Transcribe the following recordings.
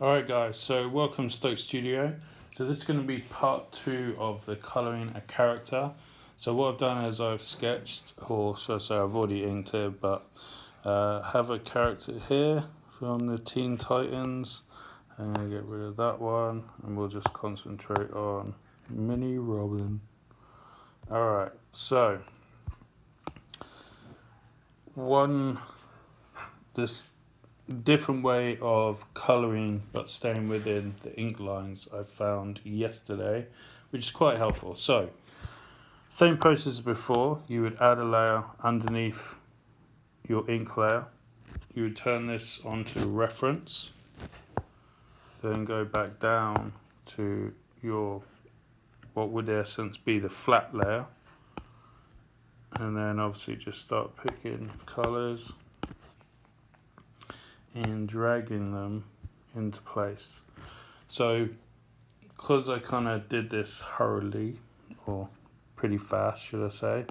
Alright guys, so welcome Stoak'd Studio. So this is going to be part 2 of the colouring a character. So what I've done is I've sketched, or should I say I've already inked it, but have a character here from the Teen Titans. I'm going to get rid of that one and we'll just concentrate on Mini Robin. Alright, so this different way of colouring but staying within the ink lines I found yesterday, which is quite helpful. So same process as before, you would add a layer underneath your ink layer, you would turn this onto reference, then go back down to your what would in essence be the flat layer, and then obviously just start picking colours and dragging them into place. So because I kind of did this hurriedly, or pretty fast should I say,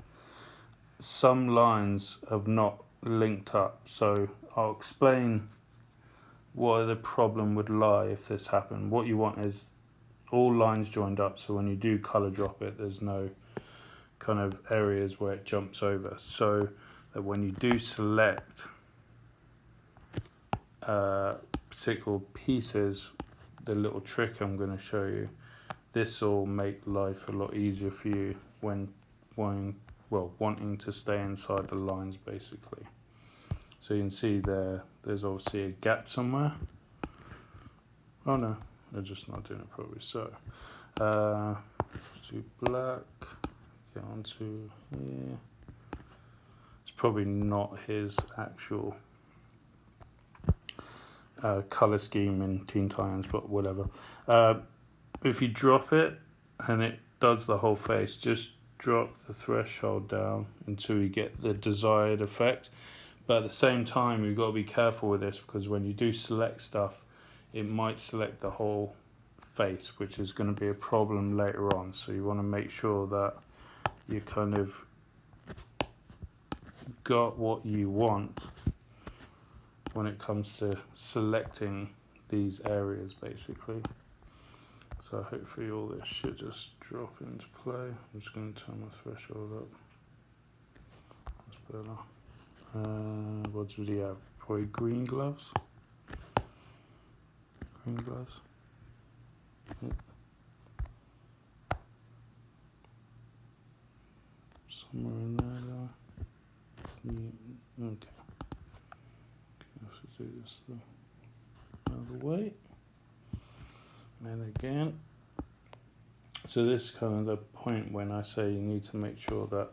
some lines have not linked up, so I'll explain where the problem would lie if this happened. What you want is all lines joined up, so when you do colour drop it there's no kind of areas where it jumps over, so that when you do select particular pieces, the little trick I'm going to show you, this will make life a lot easier for you when wanting to stay inside the lines basically. So you can see there's obviously a gap somewhere. Oh no, they're just not doing it properly. So do black, get onto here. It's probably not his actual colour scheme in Teen Titans, but whatever. If you drop it and it does the whole face, just drop the threshold down until you get the desired effect. But at the same time, you've got to be careful with this, because when you do select stuff, it might select the whole face, which is going to be a problem later on. So you want to make sure that you kind of got what you want when it comes to selecting these areas basically. So hopefully all this should just drop into play. I'm just going to turn my threshold up. That's better. What did he have? Probably green gloves. Green gloves. Somewhere in there though. Yeah. Okay. Do this the other way, and again. So this is kind of the point when I say you need to make sure that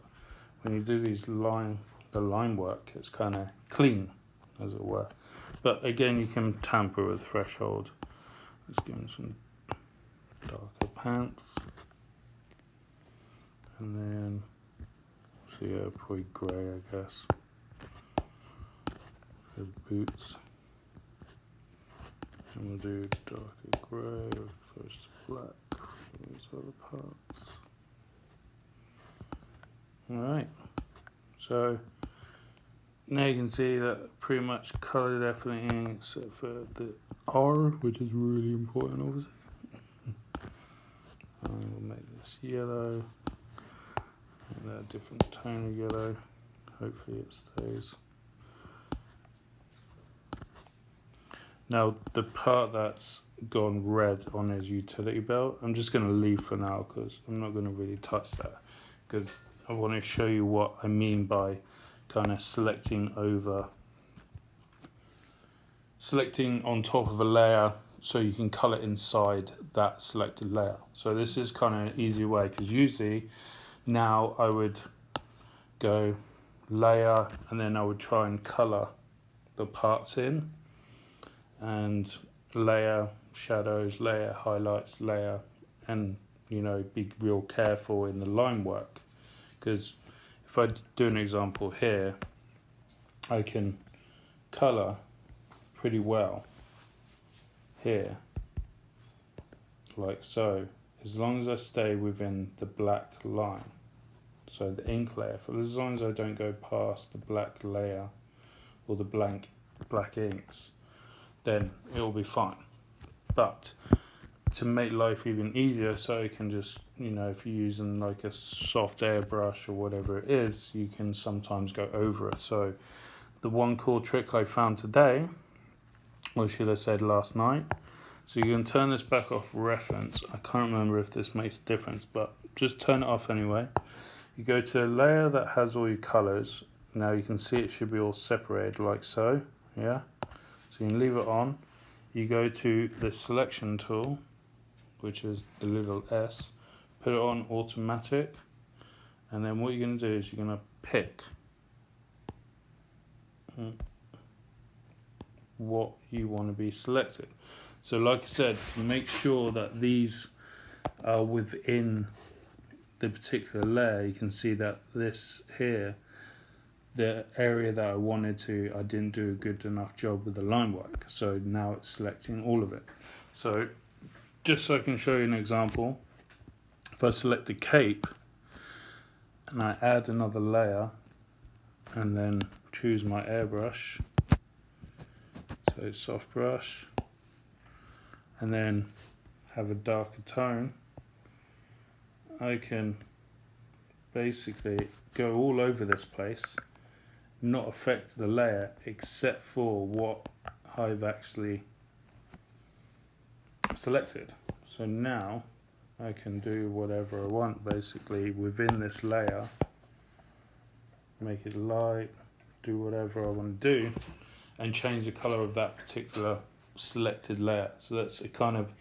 when you do the line work, it's kind of clean, as it were. But again, you can tamper with threshold. Let's give him some darker pants, and then so yeah, probably grey, I guess. For boots, and we'll do darker grey close to black for these other parts. Alright, so now you can see that pretty much coloured everything except for the R, which is really important obviously. And we'll make this yellow, and a different tone of yellow, hopefully it stays. Now the part that's gone red on his utility belt, I'm just going to leave for now because I'm not going to really touch that, because I want to show you what I mean by kind of selecting on top of a layer so you can colour inside that selected layer. So this is kind of an easy way, because usually now I would go layer and then I would try and colour the parts in, and layer shadows, layer highlights, layer, and be real careful in the line work, because if I do an example here, I can colour pretty well here like so, as long as I stay within the black line, so the ink layer, for as long as I don't go past the black layer or the black inks, then it will be fine. But to make life even easier, so you can just, if you're using like a soft airbrush or whatever it is, you can sometimes go over it. So the one cool trick I found today, or should I say last night, so you can turn this back off reference. I can't remember if this makes a difference, but just turn it off anyway. You go to a layer that has all your colors. Now you can see it should be all separated like so, yeah? So you can leave it on. You go to the selection tool, which is the little S, put it on automatic, and then what you're going to do is you're going to pick what you want to be selected. So like I said, make sure that these are within the particular layer. You can see that this here, the area that I wanted to, I didn't do a good enough job with the line work. So now it's selecting all of it. So just so I can show you an example, if I select the cape and I add another layer and then choose my airbrush, so soft brush, and then have a darker tone, I can basically go all over this place, not affect the layer except for what I've actually selected. So now I can do whatever I want basically within this layer, make it light, do whatever I want to do, and change the color of that particular selected layer. So that's a kind of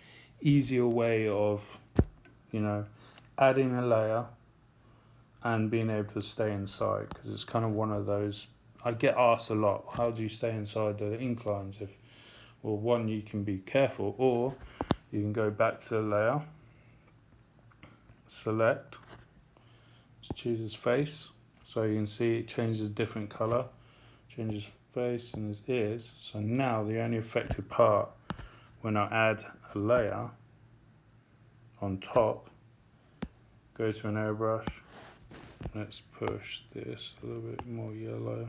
easier way of, adding a layer and being able to stay inside, because it's kind of one of those, I get asked a lot, how do you stay inside the inclines? Well, one, you can be careful, or you can go back to the layer, select, choose his face, so you can see it changes different color, changes face and his ears. So now the only affected part when I add a layer on top, go to an airbrush, let's push this a little bit more yellow.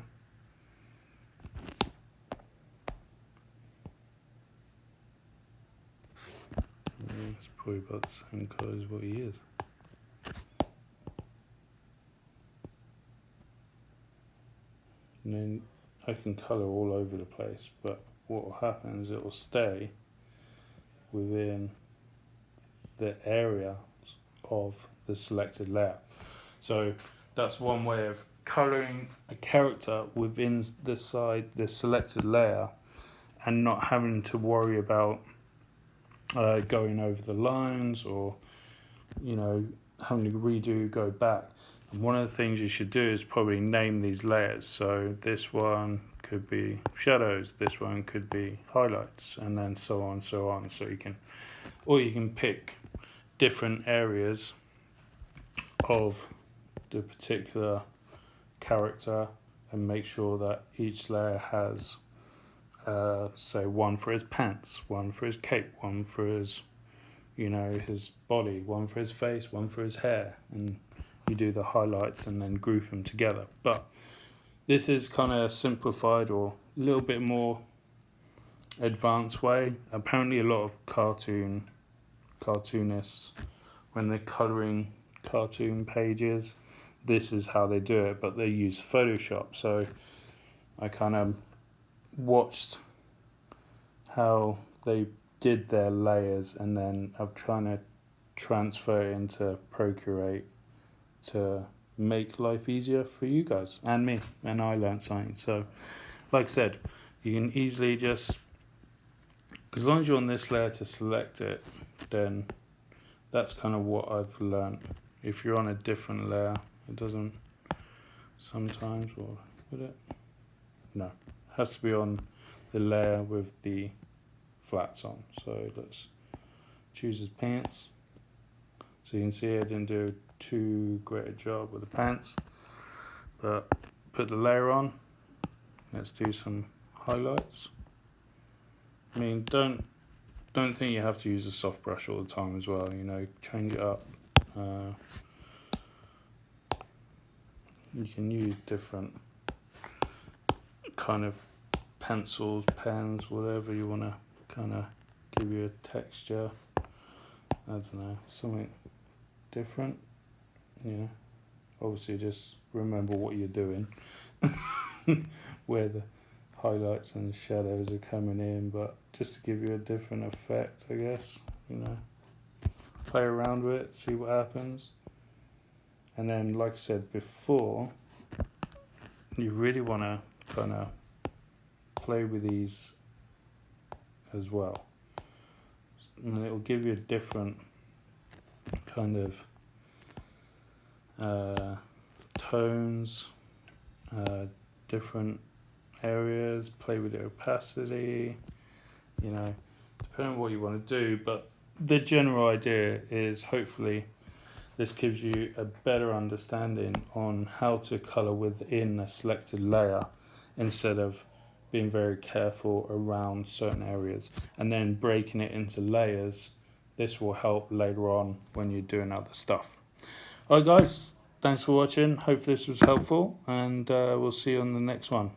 It's probably about the same colour as what he is. And then I can colour all over the place, but what will happen is it will stay within the area of the selected layer. So that's one way of colouring a character within the selected layer, and not having to worry about going over the lines, or having to go back. And one of the things you should do is probably name these layers. So this one could be shadows, this one could be highlights, and then so on. So you can pick different areas of the particular character and make sure that each layer has say one for his pants, one for his cape, one for his his body, one for his face, one for his hair, and you do the highlights and then group them together. But this is kind of simplified or a little bit more advanced way. Apparently a lot of cartoonists, when they're colouring cartoon pages, this is how they do it, but they use Photoshop. So I kind of watched how they did their layers, and then I'm trying to transfer it into Procreate to make life easier for you guys and me, and I learned something. So like I said, you can easily just, as long as you're on this layer to select it, then that's kind of what I've learned. If you're on a different layer, it doesn't sometimes, or would it? No, it has to be on the layer with the flats on. So let's choose his pants. So you can see I didn't do too great a job with the pants, but put the layer on. Let's do some highlights. I mean, don't think you have to use a soft brush all the time as well. Change it up. You can use different kind of pencils, pens, whatever you want to kind of give you a texture, I don't know, something different. Yeah, obviously just remember what you're doing, where the highlights and shadows are coming in, but just to give you a different effect, I guess, you know. Play around with it, see what happens. And then, like I said before, you really want to kind of play with these as well. And it will give you a different kind of tones, different areas, play with the opacity, you know, depending on what you want to do. But the general idea is hopefully this gives you a better understanding on how to color within a selected layer instead of being very careful around certain areas and then breaking it into layers. This will help later on when you're doing other stuff. Alright guys, thanks for watching. Hope this was helpful, and we'll see you on the next one.